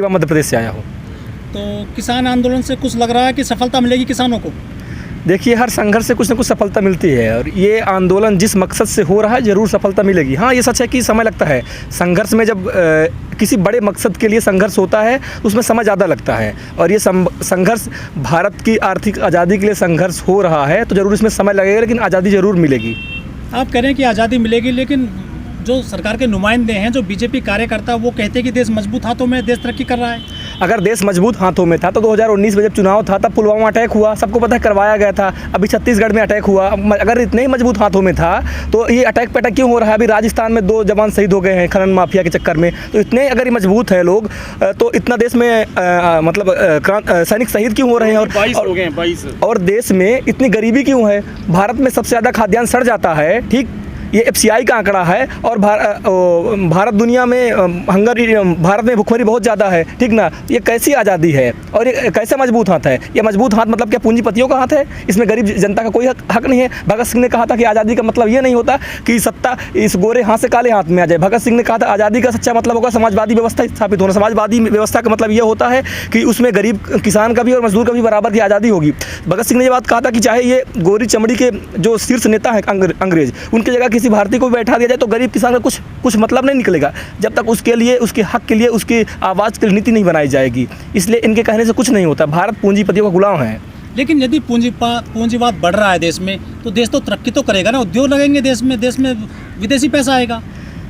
रीवा मध्य प्रदेश से आया हूँ। तो किसान आंदोलन से कुछ लग रहा है कि सफलता मिलेगी किसानों को? देखिए, हर संघर्ष से कुछ न कुछ सफलता मिलती है और ये आंदोलन जिस मकसद से हो रहा है ज़रूर सफलता मिलेगी। हाँ, ये सच है कि समय लगता है संघर्ष में। जब किसी बड़े मकसद के लिए संघर्ष होता है उसमें समय ज़्यादा लगता है, और ये संघर्ष भारत की आर्थिक आज़ादी के लिए संघर्ष हो रहा है, तो ज़रूर इसमें समय लगेगा, लेकिन आज़ादी ज़रूर मिलेगी। आप कह रहे हैं कि आज़ादी मिलेगी, लेकिन जो सरकार के नुमाइंदे हैं, जो बीजेपी कार्यकर्ता, वो कहते हैं कि देश मजबूत हाथों में, देश तरक्की कर रहा है। अगर देश मजबूत हाथों में था तो 2019 में जब चुनाव था तब पुलवामा अटैक हुआ, सबको पता है, करवाया गया था। अभी छत्तीसगढ़ में अटैक हुआ। अगर इतने ही मजबूत हाथों में था तो ये अटैक पे अटैक क्यों हो रहा है? अभी राजस्थान में 2 जवान शहीद हो गए हैं खनन माफिया के चक्कर में। तो इतने अगर ये मजबूत हैं लोग, तो इतना देश में सैनिक शहीद क्यों हो रहे हैं? और 22 हो गए हैं, 22। और देश में इतनी गरीबी क्यों है? भारत में सबसे ज़्यादा खाद्यान्न सड़ जाता है, ठीक, ये FCI का आंकड़ा है। और भारत दुनिया में भारत में भुखमरी बहुत ज़्यादा है, ठीक ना। ये कैसी आज़ादी है और ये कैसे मजबूत हाथ है? ये मजबूत हाथ मतलब क्या पूंजीपतियों का हाथ है? इसमें गरीब जनता का कोई हक नहीं है। भगत सिंह ने कहा था कि आज़ादी का मतलब ये नहीं होता कि सत्ता इस गोरे हाथ से काले हाथ में आ जाए। भगत सिंह ने कहा था आज़ादी का सच्चा मतलब होगा समाजवादी व्यवस्था स्थापित होना। समाजवादी व्यवस्था का मतलब ये होता है कि उसमें गरीब किसान का भी और मजदूर का भी बराबर की आज़ादी होगी। भगत सिंह ने ये बात कहा था कि चाहे ये गोरी चमड़ी के जो शीर्ष नेता हैं अंग्रेज, उनकी जगह किसी भारतीय को बैठा दिया जाए तो गरीब किसान का कुछ मतलब नहीं निकलेगा, जब तक उसके लिए, उसके हक के लिए, उसकी आवाज़ के लिए नीति नहीं बनाई जाएगी। इसलिए इनके कहने से कुछ नहीं होता। भारत पूंजीपतियों का गुलाम है। लेकिन यदि पूंजीवाद बढ़ रहा है देश में, तो देश तो तरक्की तो करेगा ना, उद्योग लगेंगे देश में विदेशी पैसा आएगा।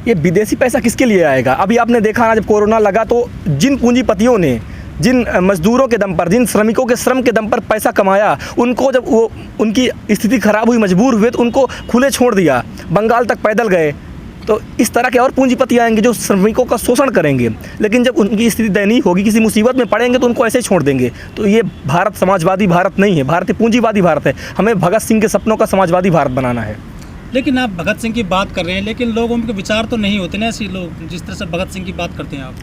ये विदेशी पैसा किसके लिए आएगा? अभी आपने देखा ना, जब कोरोना लगा तो जिन पूंजीपतियों ने, जिन मजदूरों के दम पर, जिन श्रमिकों के श्रम के दम पर पैसा कमाया, उनको जब वो उनकी स्थिति खराब हुई, मजबूर हुए, तो उनको खुले छोड़ दिया, बंगाल तक पैदल गए। तो इस तरह के और पूंजीपति आएंगे जो श्रमिकों का शोषण करेंगे, लेकिन जब उनकी स्थिति दयनीय होगी, किसी मुसीबत में पड़ेंगे, तो उनको ऐसे ही छोड़ देंगे। तो ये भारत समाजवादी भारत नहीं है, भारत पूंजीवादी भारत है। हमें भगत सिंह के सपनों का समाजवादी भारत बनाना है। लेकिन आप भगत सिंह की बात कर रहे हैं, लेकिन लोगों के विचार तो नहीं होते ना ऐसे लोग जिस तरह से भगत सिंह की बात करते हैं आप।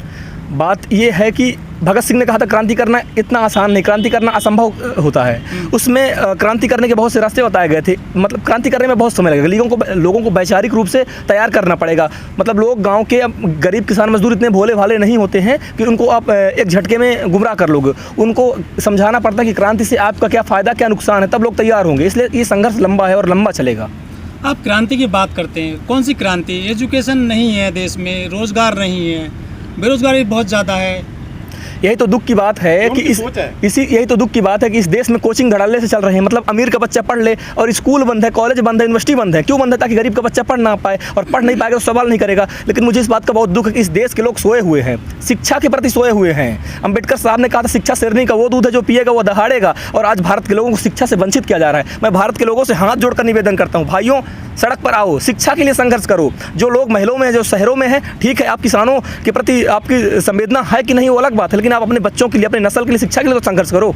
बात ये है कि भगत सिंह ने कहा था क्रांति करना इतना आसान नहीं, क्रांति करना असंभव होता है। उसमें क्रांति करने के बहुत से रास्ते बताए गए थे। मतलब क्रांति करने में बहुत समय लगेगा, लोगों को वैचारिक रूप से तैयार करना पड़ेगा। मतलब लोग गांव के गरीब किसान मजदूर इतने भोले भाले नहीं होते हैं कि उनको आप एक झटके में गुमराह कर लोगे। उनको समझाना पड़ता है कि क्रांति से आपका क्या फ़ायदा, क्या नुकसान है, तब लोग तैयार होंगे। इसलिए ये संघर्ष लंबा है और लंबा चलेगा। आप क्रांति की बात करते हैं, कौन सी क्रांति? एजुकेशन नहीं है देश में, रोज़गार नहीं है, बेरोजगारी बहुत ज़्यादा है। यही तो दुख की बात है कि यही तो दुख की बात है कि इस देश में कोचिंग धड़ल्ले से चल रहे हैं। मतलब अमीर का बच्चा पढ़ ले और स्कूल बंद है, कॉलेज बंद है, यूनिवर्सिटी बंद है। क्यों बंद है? ताकि गरीब का बच्चा पढ़ ना पाए, और पढ़ नहीं पाएगा तो सवाल नहीं करेगा। लेकिन मुझे इस बात का बहुत दुख है कि इस देश के लोग सोए हुए हैं, शिक्षा के प्रति सोए हुए हैं। अम्बेडकर साहब ने कहा था शिक्षा शेरनी का वो दूध है जो पिएगा वो दहाड़ेगा, और आज भारत के लोगों को शिक्षा से वंचित किया जा रहा है। मैं भारत के लोगों से हाथ जोड़कर निवेदन करता हूँ, भाइयों सड़क पर आओ, शिक्षा के लिए संघर्ष करो। जो लोग महलों में हैं, जो शहरों में हैं, ठीक है, आप किसानों के प्रति आपकी संवेदना है कि नहीं वो अलग बात है, लेकिन आप अपने बच्चों के लिए, अपने नस्ल के लिए, शिक्षा के लिए तो संघर्ष करो।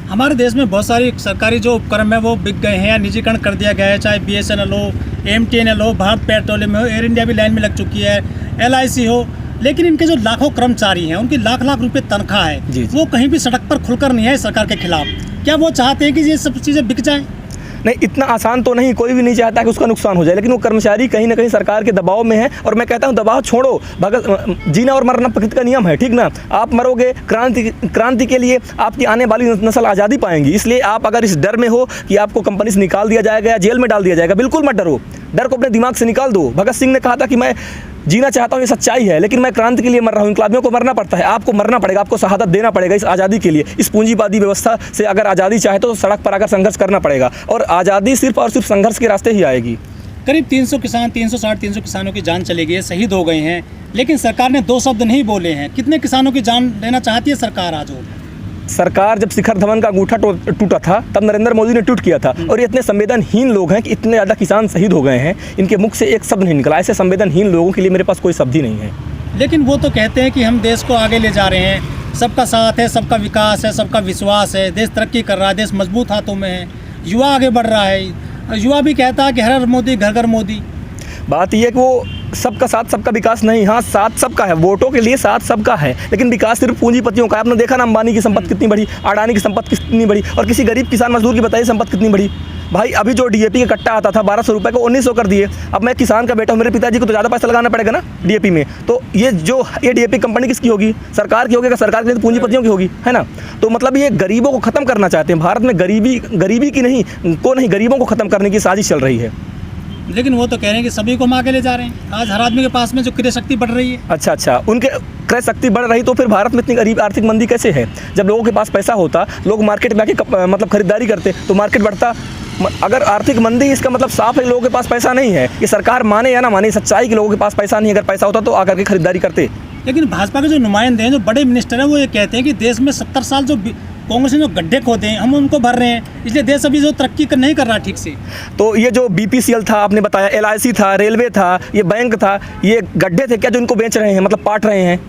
हमारे देश में बहुत सारी सरकारी जो उपक्रम है वो बिक गए हैं या निजीकरण कर दिया गया है, चाहे BSNL हो, MTNL हो, भारत पेट्रोलियम हो, एयर इंडिया भी लाइन में लग चुकी है, LIC हो। लेकिन इनके जो लाखों कर्मचारी हैं, उनकी लाख लाख रुपए तनख्वाह है, वो कहीं भी सड़क पर खुलकर नहीं है सरकार के खिलाफ। क्या वो चाहते हैं कि ये सब चीज़ें बिक जाएँ? नहीं, इतना आसान तो नहीं, कोई भी नहीं चाहता कि उसका नुकसान हो जाए, लेकिन वो कर्मचारी कहीं ना कहीं सरकार के दबाव में है। और मैं कहता हूँ दबाव छोड़ो, जीना और मरना प्रकृति का नियम है, ठीक ना। आप मरोगे क्रांति के लिए, आपकी आने वाली नस्ल आज़ादी पाएंगी। इसलिए आप अगर इस डर में हो कि आपको कंपनी से निकाल दिया जाएगा या जेल में डाल दिया जाएगा, बिल्कुल मत डरो। डर को अपने दिमाग से निकाल दो। भगत सिंह ने कहा था कि मैं जीना चाहता हूँ, ये सच्चाई है, लेकिन मैं क्रांति के लिए मर रहा हूँ। इनकलाबियों को मरना पड़ता है, आपको मरना पड़ेगा, आपको शहादत देना पड़ेगा इस आज़ादी के लिए। इस पूंजीवादी व्यवस्था से अगर आज़ादी चाहे तो सड़क पर आकर संघर्ष करना पड़ेगा, और आज़ादी सिर्फ और सिर्फ संघर्ष के रास्ते ही आएगी। करीब 300 किसान, 360-300 किसानों की जान चली गई है, शहीद हो गए हैं, लेकिन सरकार ने 2 शब्द नहीं बोले हैं। कितने किसानों की जान लेना चाहती है सरकार आज? सरकार जब शिखर धवन का अंगूठा टूटा था तब नरेंद्र मोदी ने ट्वीट किया था, और ये इतने संवेदनहीन लोग हैं कि इतने ज़्यादा किसान शहीद हो गए हैं, इनके मुख से एक शब्द नहीं निकला। ऐसे संवेदनहीन लोगों के लिए मेरे पास कोई शब्द ही नहीं है। लेकिन वो तो कहते हैं कि हम देश को आगे ले जा रहे हैं, सबका साथ है, सबका विकास है, सबका विश्वास है, देश तरक्की कर रहा है, देश मजबूत हाथों में है, युवा आगे बढ़ रहा है। युवा भी कहता है कि हर हर मोदी, घर घर मोदी। बात यह है कि वो सबका साथ सबका विकास नहीं, हाँ साथ सबका है, वोटों के लिए साथ सबका है, लेकिन विकास सिर्फ पूंजीपतियों का है। आपने देखा ना अंबानी की संपत्ति कितनी बड़ी, अडानी की संपत्ति कितनी बड़ी, और किसी गरीब किसान मजदूर की बताइए संपत्ति कितनी बड़ी। भाई अभी जो डीएपी का कट्टा आता था 1200 रुपये को 1900 कर दिए। अब मैं किसान का बेटा हूँ, मेरे पिताजी को तो ज़्यादा पैसा लगाना पड़ेगा ना डीएपी में। तो ये डीएपी कंपनी किसकी होगी? सरकार की होगी। अगर सरकार की नहीं तो पूंजीपतियों की होगी, है ना। तो मतलब ये गरीबों को ख़त्म करना चाहते हैं। भारत में गरीबी की नहीं, गरीबों को ख़त्म करने की साजिश चल रही है। लेकिन वो तो कह रहे हैं कि सभी को माँ के ले जा रहे हैं। आज हर आदमी के पास में जो क्रय शक्ति बढ़ रही है। अच्छा, उनके क्रय शक्ति बढ़ रही तो फिर भारत में इतनी गरीब आर्थिक मंदी कैसे है? जब लोगों के पास पैसा होता, लोग मार्केट में आके मतलब खरीदारी करते तो मार्केट बढ़ता। अगर आर्थिक मंदी, इसका मतलब साफ है लोगों के पास पैसा नहीं है। ये सरकार माने या ना माने, सच्चाई कि लोगों के पास पैसा नहीं है। अगर पैसा होता तो आकर के खरीदारी करते। लेकिन भाजपा के जो नुमाइंदे हैं, जो बड़े मिनिस्टर हैं, वो ये कहते हैं कि देश में 70 साल जो कांग्रेस ने जो गड्ढे खोदे हैं हम उनको भर रहे हैं, इसलिए देश अभी जो तरक्की नहीं कर रहा ठीक से। तो ये जो BPCL था, आपने बताया, LIC था, रेलवे था, ये बैंक था, ये गड्ढे थे क्या जो इनको बेच रहे हैं, मतलब पाट रहे हैं?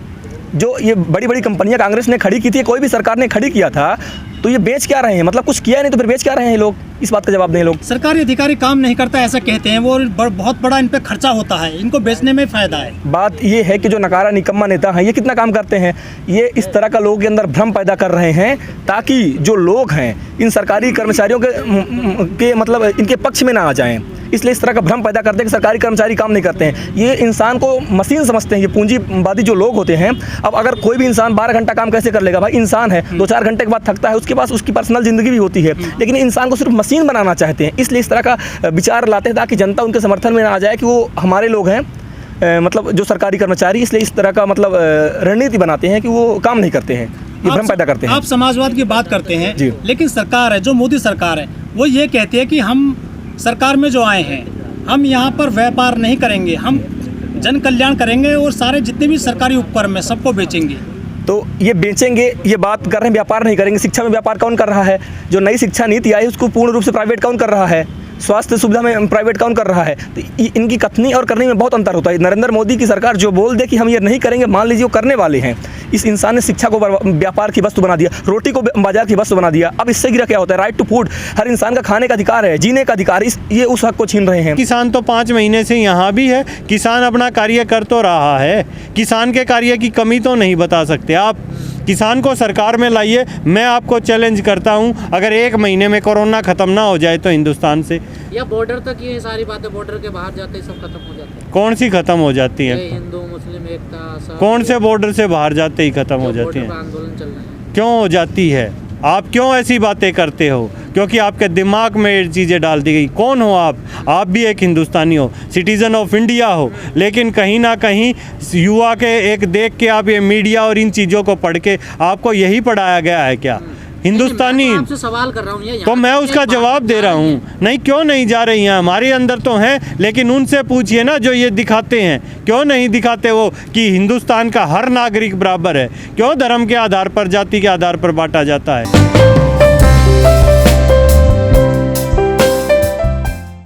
जो ये बड़ी बड़ी कंपनियां कांग्रेस ने खड़ी की थी, कोई भी सरकार ने खड़ी किया था, तो ये बेच क्या रहे हैं? मतलब कुछ किया नहीं तो फिर बेच क्या रहे हैं लोग? इस बात का जवाब दें लोग। सरकारी अधिकारी काम नहीं करता ऐसा कहते हैं वो, बहुत बड़ा इन पे खर्चा होता है, इनको बेचने में फ़ायदा है। बात ये है कि जो नकारा निकम्मा नेता हैं, ये कितना काम करते हैं? ये इस तरह का लोगों के अंदर भ्रम पैदा कर रहे हैं ताकि जो लोग हैं इन सरकारी कर्मचारियों के मतलब इनके पक्ष में ना आ जाएं। इसलिए इस तरह का भ्रम पैदा करते हैं कि सरकारी कर्मचारी काम नहीं करते हैं। ये इंसान को मशीन समझते हैं, ये पूंजीवादी जो लोग होते हैं। अब अगर कोई भी इंसान 12 घंटा काम कैसे कर लेगा? भाई इंसान है, 2-4 घंटे के बाद थकता है, उसके पास उसकी पर्सनल ज़िंदगी भी होती है। लेकिन इंसान को सिर्फ मशीन बनाना चाहते हैं, इसलिए इस तरह का विचार लाते हैं ताकि जनता उनके समर्थन में ना आ जाए कि वो हमारे लोग हैं, मतलब जो सरकारी कर्मचारी। इसलिए इस तरह का मतलब रणनीति बनाते हैं कि वो काम नहीं करते हैं, ये भ्रम पैदा करते हैं। आप समाजवाद की बात करते हैं जी, लेकिन सरकार है जो मोदी सरकार है वो ये कहती है कि हम सरकार में जो आए हैं, हम यहाँ पर व्यापार नहीं करेंगे, हम जन कल्याण करेंगे और सारे जितने भी सरकारी उपक्रम है सबको बेचेंगे। तो ये बेचेंगे, ये बात कर रहे हैं, व्यापार नहीं करेंगे। शिक्षा में व्यापार कौन कर रहा है? जो नई शिक्षा नीति आई उसको पूर्ण रूप से प्राइवेट कौन कर रहा है? स्वास्थ्य सुविधा में प्राइवेट कौन कर रहा है? तो इनकी कथनी और करने में बहुत अंतर होता है। नरेंद्र मोदी की सरकार जो बोल दे कि हम ये नहीं करेंगे, मान लीजिए वो करने वाले हैं। इस इंसान ने शिक्षा को व्यापार की वस्तु बना दिया, रोटी को बाजार की वस्तु बना दिया। अब इससे गिरा क्या होता है? राइट टू फूड, हर इंसान का खाने का अधिकार है, जीने का अधिकार, ये उस हक को छीन रहे हैं। किसान तो 5 महीने से यहाँ भी है, किसान अपना कार्य कर तो रहा है, किसान के कार्य की कमी तो नहीं बता सकते आप। किसान को सरकार में लाइए, मैं आपको चैलेंज करता हूँ, अगर 1 महीने में कोरोना ख़त्म ना हो जाए तो हिंदुस्तान से, या बॉर्डर तक ये सारी बातें, बॉर्डर के बाहर जाते ही सब खत्म हो जाते हैं। कौन सी ख़त्म हो जाती हैं? हिंदू मुस्लिम एकता सब, कौन से बॉर्डर से बाहर जाते ही ख़त्म हो जाती हैं? आंदोलन चल रहा है, क्यों हो जाती है? आप क्यों ऐसी बातें करते हो? क्योंकि आपके दिमाग में ये चीज़ें डाल दी गई। कौन हो आप? आप भी एक हिंदुस्तानी हो, सिटीज़न ऑफ इंडिया हो, लेकिन कहीं ना कहीं युवा के एक देख के आप ये मीडिया और इन चीज़ों को पढ़ के आपको यही पढ़ाया गया है क्या? हिंदुस्तानी, मैं आपसे सवाल कर रहा हूँ, तो मैं उसका जवाब दे रहा हूँ। नहीं, क्यों नहीं जा रही हैं? हमारे अंदर तो हैं, लेकिन उनसे पूछिए ना जो ये दिखाते हैं, क्यों नहीं दिखाते वो कि हिंदुस्तान का हर नागरिक बराबर है? क्यों धर्म के आधार पर, जाति के आधार पर बांटा जाता है?